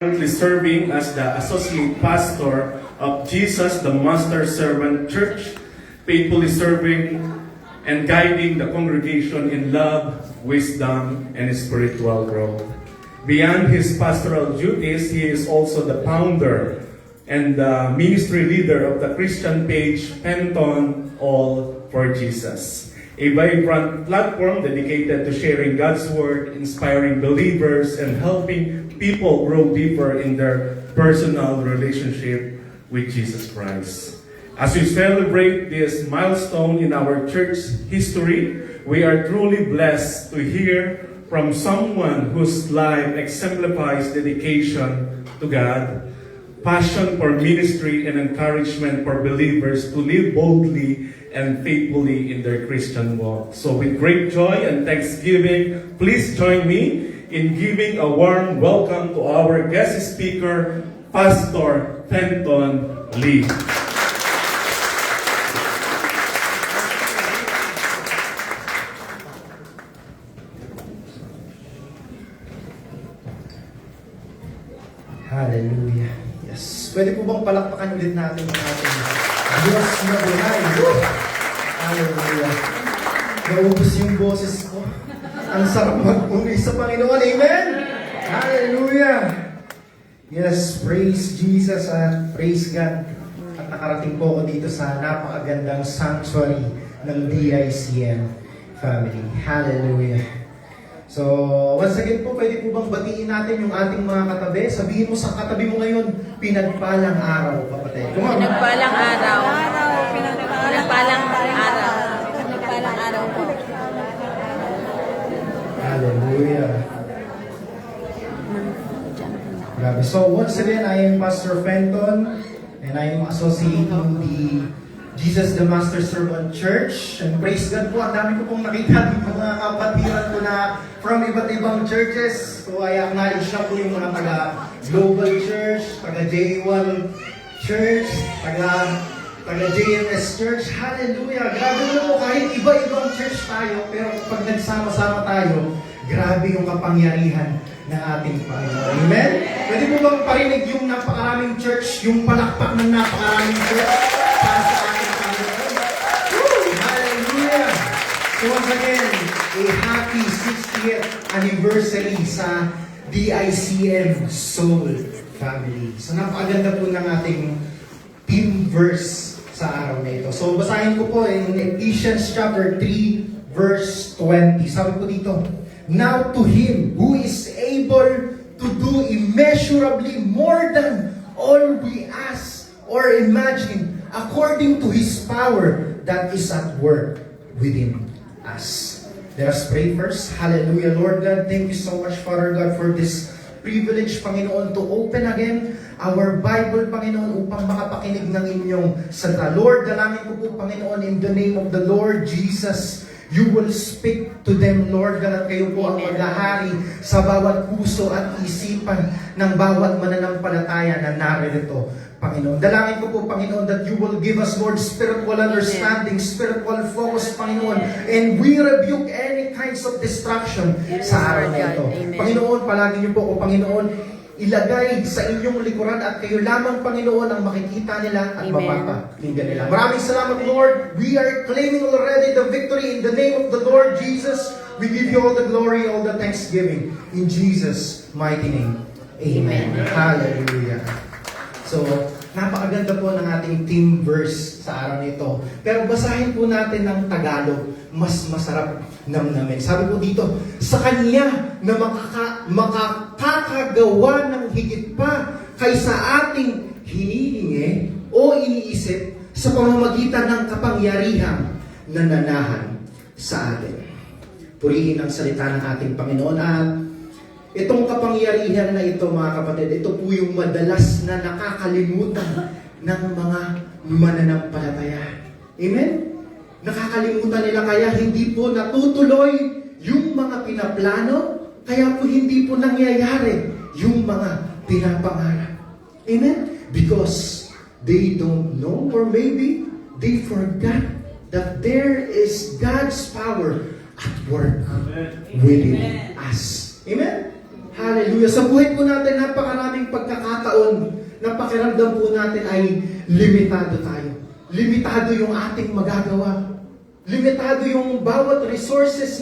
Currently serving as the associate pastor of Jesus the Master Servant Church, faithfully serving and guiding the congregation in love, wisdom, and spiritual growth. Beyond his pastoral duties, he is also the founder and the ministry leader of the Christian page Penton All for Jesus, a vibrant platform dedicated to sharing God's Word, inspiring believers, and helping people grow deeper in their personal relationship with Jesus Christ. As we celebrate this milestone in our church history, we are truly blessed to hear from someone whose life exemplifies dedication to God, passion for ministry, and encouragement for believers to live boldly and faithfully in their Christian walk. So with great joy and thanksgiving, please join me in giving a warm welcome to our guest speaker, Pastor Fenton Lee. Hallelujah. Yes. Pwede po bang palakpakan ulit natin ang ating Diyos na buhay? Hallelujah. Naubos yung boses ko. Ang sarap magpuni sa Panginoon. Amen? Hallelujah. Yes, praise Jesus at praise God. At nakarating po ako dito sa napakagandang sanctuary ng DICM family. Hallelujah. So, once again po, pwede po bang batiin natin yung ating mga katabi? Sabihin mo sa katabi mo ngayon, pinagpalang araw, kapatid. Come on. Pinagpalang araw. Pinagpalang araw. Pinagpalang araw po. Hallelujah. Grabe. So, once again, I am Pastor Fenton, and I am associating the Jesus the Master Servant Church. And praise God po, ang dami ko pong nakita ng mga kapatiran ko na from iba't ibang churches. So I acknowledge na po yung mga taga Global Church, taga J1 Church, taga JMS Church. Hallelujah! Grabe mo, kahit iba-ibang church tayo, pero pag nagsama-sama tayo, grabe yung kapangyarihan ng ating Panginoon. Amen? Pwede mo bang parinig yung napakaraming church, yung palakpak ng napakaraming church para sa ating Panginoon? Woo! Hallelujah! So once again, a happy 60th anniversary sa DICM Soul Family. So napakaganda po ng ating theme verse sa araw na ito. So basahin ko po in Ephesians chapter 3 verse 20. Sabi po dito, now to Him who is able to do immeasurably more than all we ask or imagine, according to His power that is at work within us. Let us pray first. Hallelujah, Lord God. Thank you so much, Father God, for this privilege, Panginoon, to open again our Bible, Panginoon, upang makapakinig ng inyong salita. Lord, dalangin ko po, Panginoon, in the name of the Lord Jesus, you will speak to them, Lord God, at kayo po ang maghahari sa bawat puso at isipan ng bawat mananampalataya na narito, Panginoon. Dalangin ko po, Panginoon, that you will give us, Lord, spiritual understanding, spiritual focus, Panginoon, and we rebuke any kinds of distraction sa araw na ito. Panginoon, palagi niyo po, Panginoon, ilagay sa inyong likuran at kayo lamang, Panginoon, ang makikita nila at mapapakinggan nila. Maraming salamat, Lord. We are claiming already the victory in the name of the Lord Jesus. We give you all the glory, all the thanksgiving. In Jesus' mighty name. Amen. Hallelujah. So, napakaganda po ng ating theme verse sa araw nito. Pero basahin po natin ng Tagalog. Mas masarap namnamin. Sabi po dito, sa Kanya na makakagawa ng higit pa kaysa ating hinihingi o iniisip sa pamamagitan ng kapangyarihang nananahan sa atin. Purihin ang salita ng ating Panginoon at itong kapangyarihan na ito, mga kapatid, ito po yung madalas na nakakalimutan ng mga mananampalataya. Amen? Nakakalimutan nila kaya hindi po natutuloy yung mga pinaplano, kaya po hindi po nangyayari yung mga pinapangarap. Amen? Because they don't know or maybe they forgot that there is God's power at work within us. Amen? Hallelujah. Sa buhay po natin, napakaraming na pakiramdam po natin ay limitado tayo. Limitado yung ating magagawa. Limitado yung bawat resources